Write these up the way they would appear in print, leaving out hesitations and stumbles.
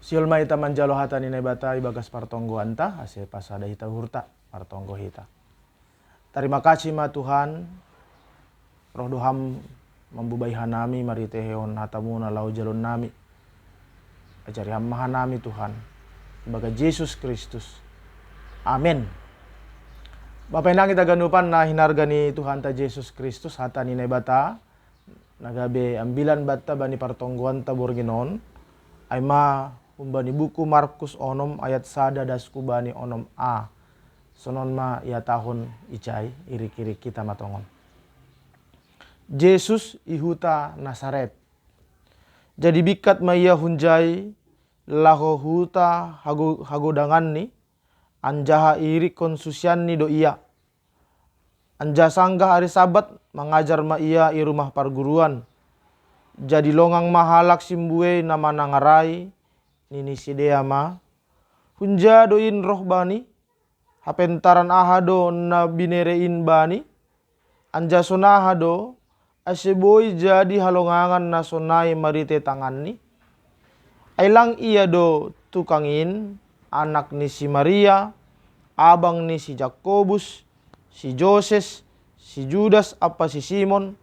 Siulma ita manjalo hata ni nebata ibagas partonggo anta ase pasada hita hurta partonggo hita. Terima kasih ma Tuhan. Roh Duham membubai hanami mariteheon hatamuna lau jalon nami. Ajari hamahan nami Tuhan. Baga Yesus Kristus. Amin. Bapak inang kita ganupan na hinargani Tuhan ta Yesus Kristus hata ni nebata. Nagabe ambilan bata bani partongguan ta borginon. Ay ma umbani buku Markus onom ayat sada dasku bani onom a. Sonon ma ia tahun icai irik-irik kita matongon. Yesus ihuta Nasaret. Jadi bikat ma ia hunjai laho huta hagodangan ni. Anjaha irik konsusian ni do ia. Anja sanggah hari sabat mengajar ma ia i rumah perguruan. Jadi longang mahalak simbue nama nangarai nini sidea ma. Hunja doin roh bani. Hapentaran ahado na binerein bani. Anja sonahado aseboi jadi halongangan na sonai marite tangan ni. Ailang ia do tukangin anak ni si Maria, abang ni si Jakobus, si Joses, si Judas apa si Simon.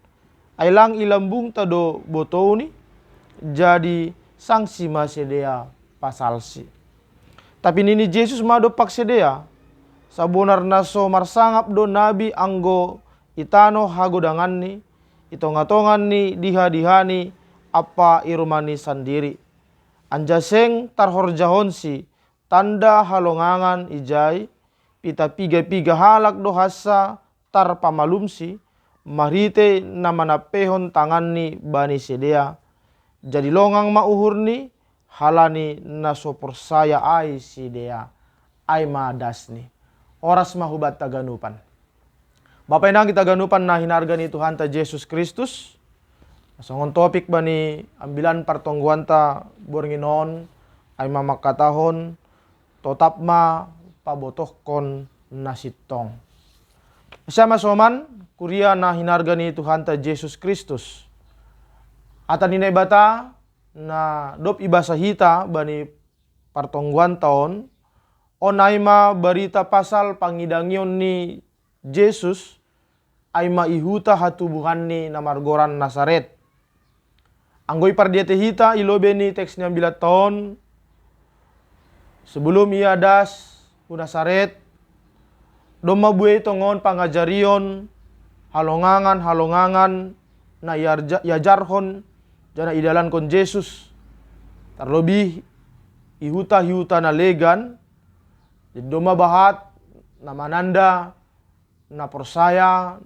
Ailang ilambung tado botoni jadi sang si masedea pasal si. Tapi nini Yesus mado paksedea. Sabonar naso marsangap do nabi anggo itano hagodangan ni. Itongatongan ni diha-dihani apa irumani sendiri. Anjaseng tarhorjahon si tanda halongangan ijai. Pita piga-piga halak do hasa tar pamalumsi. Marite namana pehon tangan ni bani sedea. Jadi longang mauhur ni halani nasopor saya ai sidea. Ai madas ni. Oras mahubat taganupan. Bapak inang kita ganupan na hinargani Tuhan ta Yesus Kristus. Songon topik bani ambilan partongguan ta bornginon ay mamakatahon totap ma pabotohkon nasitong. Sama soman kuria na hinargani Tuhan ta Yesus Kristus. Ata ninay bata na dop ibasa hita bani partongguan taon onay ma berita pasal pangidangyon ni Yesus ay maihuta hatubuhan ni namargoran Nasaret. Anggoy pardiate hita ilobe ni teks niya bilaton. Sebelum ia das ku Nasaret, doma buhay tongon pangajarion, halongangan na yajarhon, jana idalan kon Yesus. Terlebih ihuta na legan, doma bahat na mananda, na persaya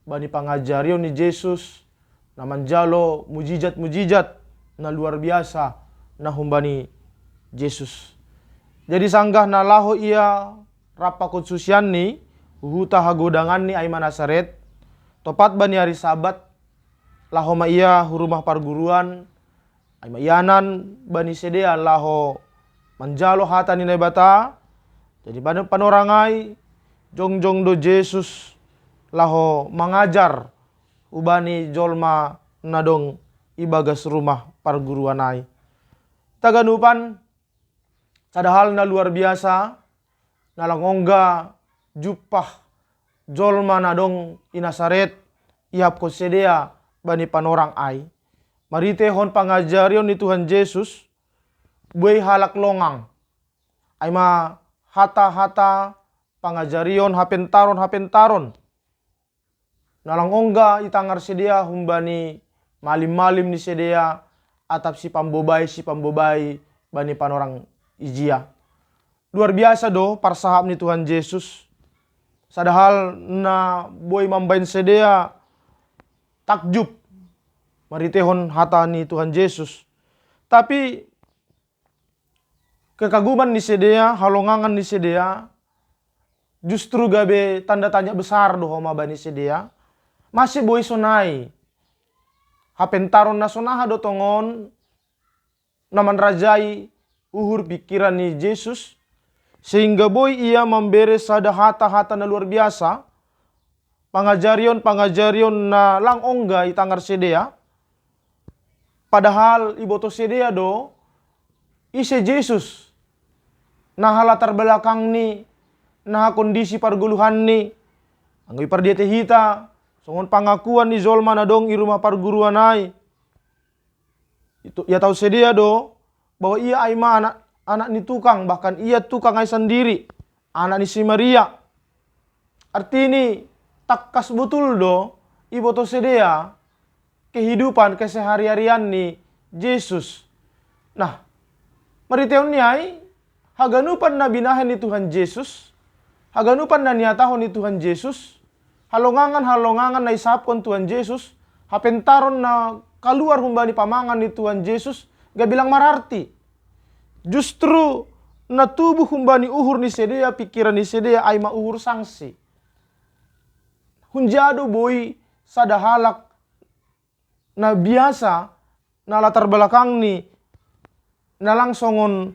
bani pangajarion ni Yesus na manjalo mujizat na luar biasa na humbani Yesus. Jadi sanggah na laho ia rapa konsusian ni huta hagodangan ni Aima Nasaret topat bani hari sabat laho ma ia hurumah perguruan Aima ianan bani sedea laho manjalo hata ni nebata. Jadi panorangai jongjong do Yesus laho mangajar ubani jolma nadong ibagas rumah perguruan ai. Taganupan sadahal na luar biasa nalangongga jupah jolma nadong i Nasaret ihap ko sedea bani panorang ai. Marite hon pangajarion ni Tuhan Yesus buay halak longang. Ay ma hata pangajarion hapentaron. Nalangongga itangar sedea humbani malim-malim ni sedea atap si pambobai bani panorang ijia. Luar biasa do parsahap ni Tuhan Yesus. Sadahal na boy mambain sedea takjub maritehon hata ni Tuhan Yesus. Tapi kekaguman ni sedea, halongangan ni sedea, justru gabe tanda tanya besar do homa bani sedea. Masih boy sonai. Hapentaron na sonaha do tongon naman rajai uhur pikiran ni Yesus. Sehingga boy ia memberi sada hata na luar biasa. Pangajarion na lang ongga itangar sedea. Padahal iboto sedea do ise Jesus. Nah latar belakang ni, nah kondisi parguluhan ni, anggo ipardiete hita, songon pangakuan ni Zolma na dong i rumah perguruan ai. Itu ia tahu sedia do bahwa ia ai anak ni tukang, bahkan ia tukang ai sendiri, anak ni si Maria. Artini takkas betul do ibu tahu sedia kehidupan kesehari-harian ni Yesus. Nah, mari teon ni ai haganupan na binahen ni Tuhan Yesus, haganupan na niatahon ni Tuhan Yesus, halongangan na isapkon Tuhan Yesus, hapentaron na keluar humbani pamangan ni Tuhan Yesus, gak bilang mararti. Justru na tubuh humbani uhur ni sedia, pikiran ni sedia ai ma uhur sanksi. Hunjado boy sadahalak na biasa na latar belakang ni na langsongon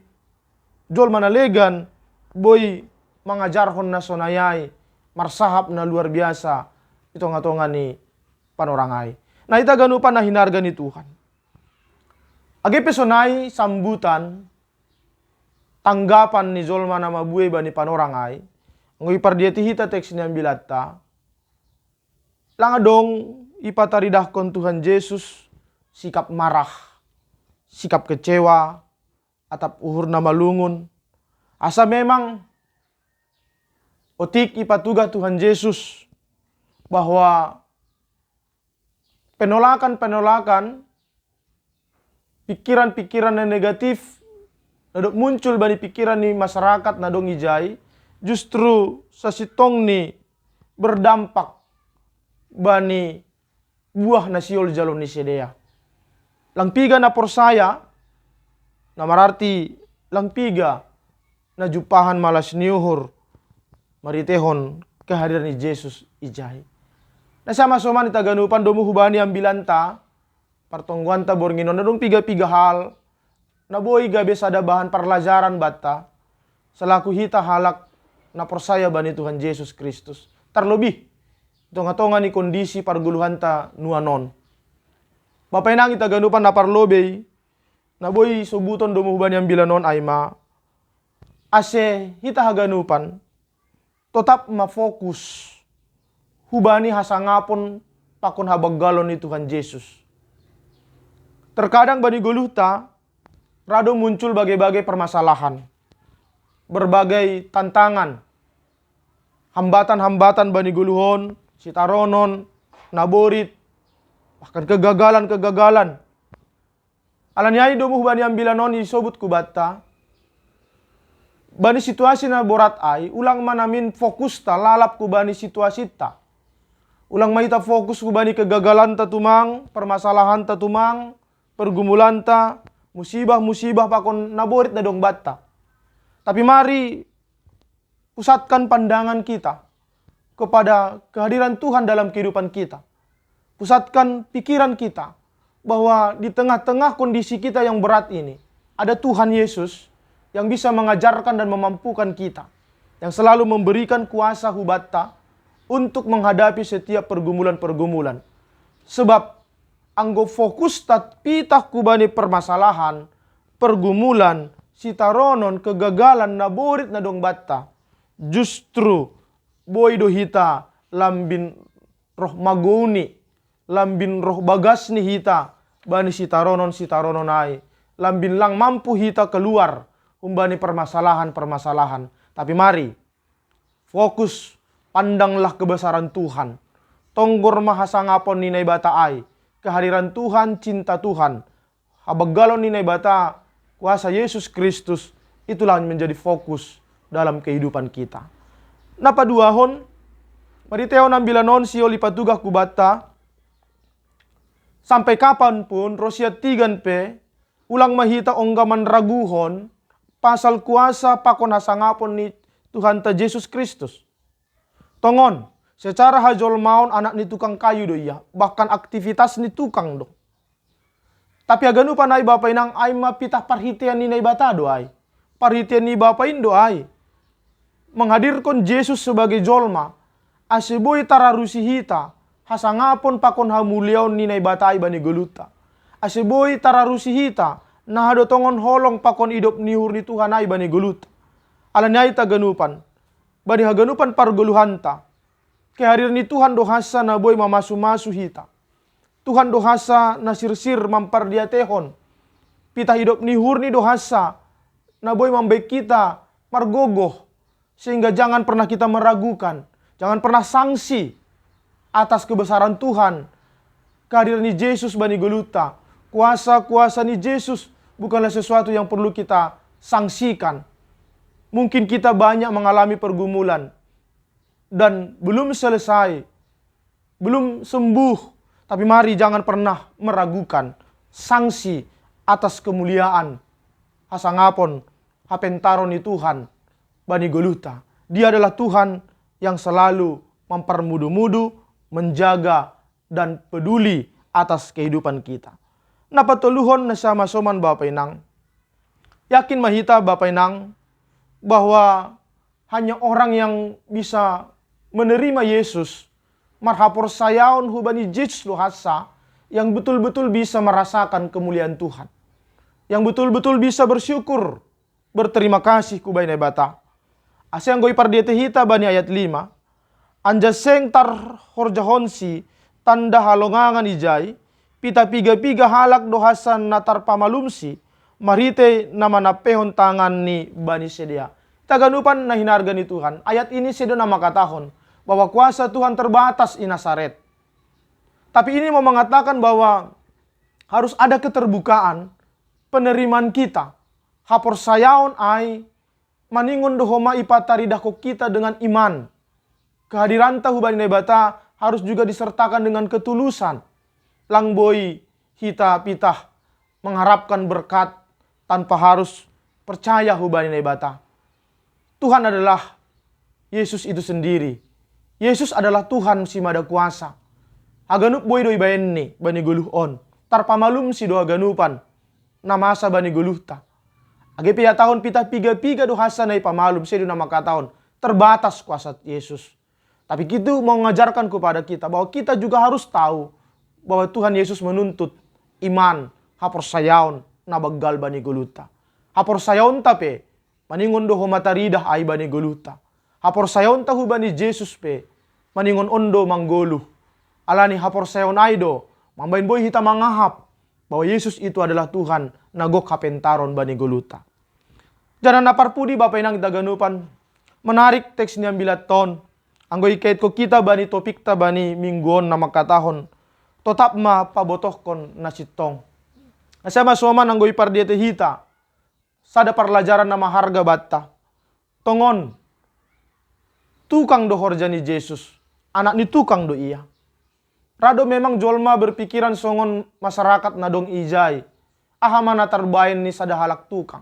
jol manalegan boy mangajarhon na sonayai marsahap na luar biasa itu ngatongan ni panorangai. Nah ita ganupan na hinarga ni Tuhan. Age pesonai sambutan tanggapan ni Zolma na mabuhay ba ni panorangai. Ngoy pardieti hita teks ni ambilatta. Langadong ipataridahkon Tuhan Yesus sikap marah, sikap kecewa, atap uhur na malungun. Asa memang otik ipatuga Tuhan Yesus bahwa penolakan-penolakan, pikiran-pikiran yang negatif nadok muncul bani pikiran ni masyarakat nadong ijai, justru sasitong ni berdampak bani buah na siol jalon ni sedea. Langpiga na persaya, na mararti langpiga na jupahan malas niuhur, maritehon kehadiran ni Yesus ijai. Na sama-sama ni taganupan domu hubani ambilanta, partongguan ta bornginon na dong piga-piga hal, na boy gabe sada bahan perlajaran bata, selaku hita halak na persaya bani Tuhan Yesus Kristus. Terlebih, tonga-tonga ni kondisi parguluhan ta nuanon. Bapak nang ita ganupan na parlobe, na boy subuton domu hubani ambilanon aima, ase hita haganupan, tetap mafokus hubani hasangapon pakon habaggalon ni Tuhan Yesus. Terkadang bani goluhta rado muncul bagai-bagai permasalahan, berbagai tantangan, hambatan-hambatan bani goluhon, sitaronon, naborit, bahkan kegagalan-kegagalan. Alanyai domuh bani ambilanon isobut kubata, bani situasi na borat ai, ulang manamin fokus ta lalap ku bani situasi ta. Ulang maita fokus ku bani kegagalan ta tumang, permasalahan ta tumang, pergumulan ta, musibah-musibah pakon naborit na dong bata. Tapi mari pusatkan pandangan kita kepada kehadiran Tuhan dalam kehidupan kita. Pusatkan pikiran kita bahwa di tengah-tengah kondisi kita yang berat ini, ada Tuhan Yesus yang bisa mengajarkan dan memampukan kita, yang selalu memberikan kuasa hubata untuk menghadapi setiap pergumulan-pergumulan. Sebab anggo fokus pitah kubani permasalahan, pergumulan, sitaronon, kegagalan, naborit na dong bata, justru boy do hita lambin roh maguni, lambin roh bagas ni hita bani sitaronon ai, lambin lang mampu hita keluar umbani permasalahan-permasalahan. Tapi mari fokus, pandanglah kebesaran Tuhan. Tonggor mahasangapon ninay bata ai, kehadiran Tuhan, cinta Tuhan, habaggalon ninay bata, kuasa Yesus Kristus, itulah yang menjadi fokus dalam kehidupan kita. Napaduahon, mariteon ambilanon siyo lipatugah kubata, sampai kapanpun Rosia 3 ulang mahita onggaman raguhon, pasal kuasa pakon hasangapon ni Tuhan ta Yesus Kristus. Tongon, secara hajol maun anak ni tukang kayu do iya, bahkan aktivitas ni tukang do. Tapi aganu panai bapa inang ay mapitah parhitian ni bata do ay. Parhitian ni bapa indo ay. Menghadirkan Yesus sebagai jolma, aseboy tararusi hita, hasangapon pakon hamuliaon ni bata ay bani geluta. Aseboy tararusi hita, Nah do tongon holong pakon idop nihur ni Tuhan ai bani gulut. Alanyai ta ganupan. Bani haganupan parguluhanta. Kehadir ni Tuhan dohasa na boy mamasu-masu hita. Tuhan dohasa na sirsir mampardiatehon. Pita hidup nihur ni dohasa na boy mambaik kita margogoh. Sehingga jangan pernah kita meragukan. Jangan pernah sangsi atas kebesaran Tuhan. Kehadiran ni Yesus bani guluta. Kuasa-kuasa ni Yesus bukanlah sesuatu yang perlu kita sangsikan. Mungkin kita banyak mengalami pergumulan dan belum selesai, belum sembuh. Tapi mari jangan pernah meragukan sanksi atas kemuliaan hasangapon hapentaron ni Tuhan bani goluta. Dia adalah Tuhan yang selalu mempermudu-mudu, menjaga dan peduli atas kehidupan kita. Napatuluhon na sama soman Bapak Inang. Yakin mahita Bapak Inang bahwa hanya orang yang bisa menerima Yesus, marhapor sayaon hubani Yesus lohasa, yang betul-betul bisa merasakan kemuliaan Tuhan. Yang betul-betul bisa bersyukur, berterima kasih kubai nebata. Asyang goi pardiete hita bani ayat 5. Anjaseng tar horjahonsi tanda halongangan ijai, pita piga-piga halak dohasan natar pamalumsi, marite nama napehon tangan ni bani sedia. Taganupan na hinarga ni Tuhan. Ayat ini sedo nama katahon bahwa kuasa Tuhan terbatas di Nazaret. Tapi ini mau mengatakan bahwa harus ada keterbukaan penerimaan kita. Hapor sayaon ai maningon dohoma ipatari dahko kita dengan iman. Kehadiran tahu bani nebata harus juga disertakan dengan ketulusan. Langboi hita pitah mengharapkan berkat tanpa harus percaya hubani nebata. Tuhan adalah Yesus itu sendiri. Yesus adalah Tuhan si mada kuasa. Haganup boy doi bayenni bani guluh on. Tarpamalum si doa ganupan. Namasa bani guluh ta. Age pia tahun pita piga-piga dohasa na ipamalum. Sedu nama katahon. Terbatas kuasa Yesus. Tapi kita mau mengajarkan kepada kita bahwa kita juga harus tahu bahwa Tuhan Yesus menuntut iman. Hapor sayaon nabagal bani guluta. Hapor sayaon tapi maningon doho mataridah ay bani guluta. Hapor sayaon tahu bani Jesus pe. Maningon ondo manggoluh. Alani hapor sayaon ay do. Mambain boy hita mangahap. Bahwa Yesus itu adalah Tuhan. Nagok hapentaron bani guluta. Jangan naparpudi Bapak Inang daganupan. Menarik teks niya bilaton. Anggoy kait ko kita bani topik ta bani mingguon na makatahon. Totap ma pabotohkon na sitong. Nasama soman anggoy pardiete hita. Sada parlajaran nama harga batta. Tongon. Tukang do horja ni Yesus. Anak ni tukang do iya. Rado memang jolma berpikiran songon masyarakat na dong ijay. Aha mana terbain ni sada halak tukang.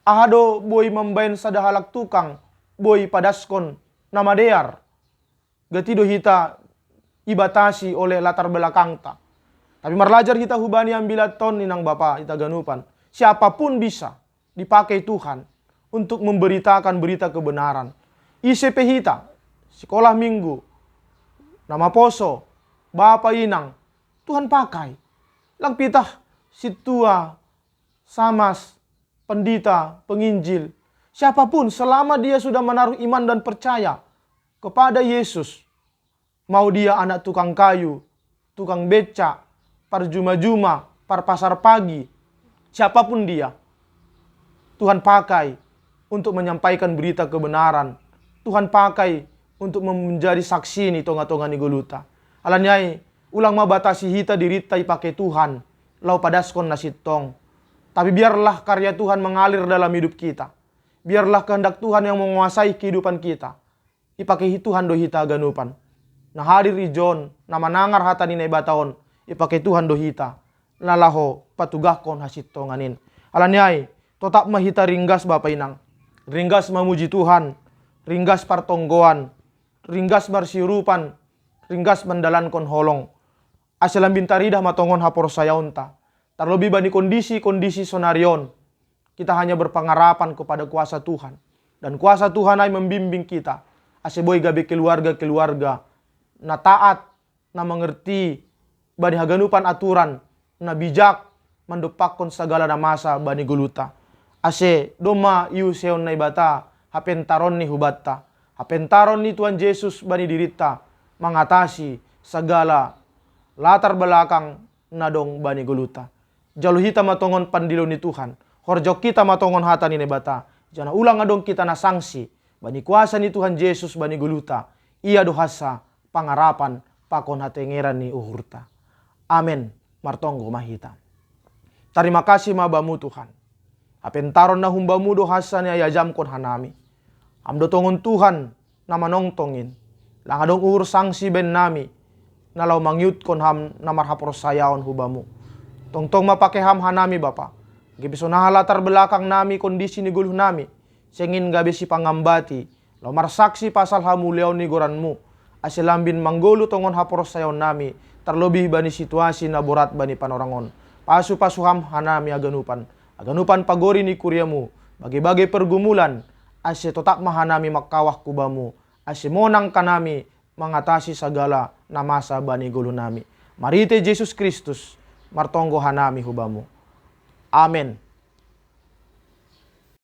Aha do boy membain sada halak tukang. Boy padaskon nama dear. Gatido hita ibatasi oleh latar belakang ta. Tapi marlajar hita hubani ambilat ton ninang bapa hita ganupan. Siapapun bisa dipakai Tuhan untuk memberitakan berita kebenaran. ICP hita, sekolah minggu, nama poso, Bapak Inang, Tuhan pakai. Lang pitah, situa, samas, pendita, penginjil. Siapapun selama dia sudah menaruh iman dan percaya kepada Yesus. Mau dia anak tukang kayu, tukang beca, parjuma-juma, pasar pagi. Siapapun dia, Tuhan pakai untuk menyampaikan berita kebenaran. Tuhan pakai untuk menjadi saksi ni tonga-tonga ni guluta. Alanyai, ulang mabatasi hita diritai pakai Tuhan. Lau padaskon nasitong. Tapi biarlah karya Tuhan mengalir dalam hidup kita. Biarlah kehendak Tuhan yang menguasai kehidupan kita. Ipakai Tuhan do hita ganupan. Nah hadir ijon, nama nangar hata ni nebataon. Ipakai Tuhan do hita. Lalaho patugakon hasitonganin. Alanyai, tetap mahita ringgas Bapak Inang. Ringgas memuji Tuhan. Ringgas partonggoan. Ringgas bersirupan. Ringgas mendalankon holong. Asalam bintaridah matongon hapor sayaunta. Terlebih bani kondisi-kondisi sonarion. Kita hanya berpengarapan kepada kuasa Tuhan. Dan kuasa Tuhan ay membimbing kita. Aseboy gabe keluarga-keluarga. Na taat, na mengerti. Bani haganupan aturan. Na bijak, mandupakon segala namasa bani guluta. Ase doma iu seon na ibata hapentaron ni hubatta. Hapentaron ni Tuhan Yesus bani dirita mengatasi segala latar belakang nadong bani guluta. Jalu hita matongon pandilo ni Tuhan. Horjok kita matongon hata ni nebata. Jana ulang adong kita na sanksi. Bani kuasa ni Tuhan Yesus bani guluta. Ia dohasa pangarapan pakon hatengeran ni uhurta. Amen. Martonggo mahita. Terima kasih mabamu Tuhan. Apentaron na humbamu dohasa ni ayajam kon hanami. Amdo tongon Tuhan na manongtongin. Langadong uhur sanksi ben nami. Nalau mangyut kon ham na marhapor sayaon hubamu. Tongtong mapake ham hanami Bapa. Gibiso na latar belakang nami kondisi ni guluh nami. Sengin gabi si pangambati. Lau marsaksi pasal hamu leon ni goranmu. Asilambin manggolu tongon hapor sayaon nami. Terlebih bani situasi na borat bani panorangon. Pasu-pasu ham hanami aganupan. Aganupan pagori ni kuryamu. Bagi-bagi pergumulan. Ase totak mahanami makawah kubamu. Ase monang kanami mengatasi segala namasa bani guluh nami. Marite Yesus Kristus. Martonggo hanami hubamu. Amen.